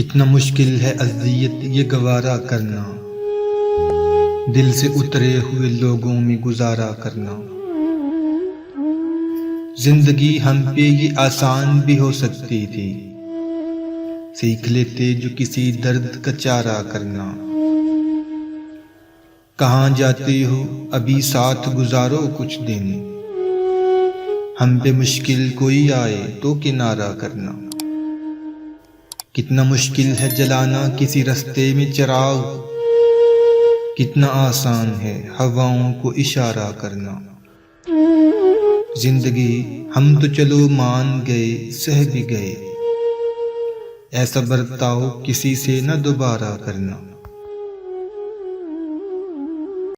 کتنا مشکل ہے اذیت یہ گوارا کرنا، دل سے اترے ہوئے لوگوں میں گزارا کرنا۔ زندگی ہم پہ یہ آسان بھی ہو سکتی تھی، سیکھ لیتے جو کسی درد کا چارہ کرنا۔ کہاں جاتے ہو ابھی ساتھ گزارو کچھ دن، ہم پہ مشکل کوئی آئے تو کنارہ کرنا۔ کتنا مشکل ہے جلانا کسی رستے میں چراغ، کتنا آسان ہے ہواؤں کو اشارہ کرنا۔ زندگی ہم تو چلو مان گئے سہ بھی گئے، ایسا برتاؤ کسی سے نہ دوبارہ کرنا۔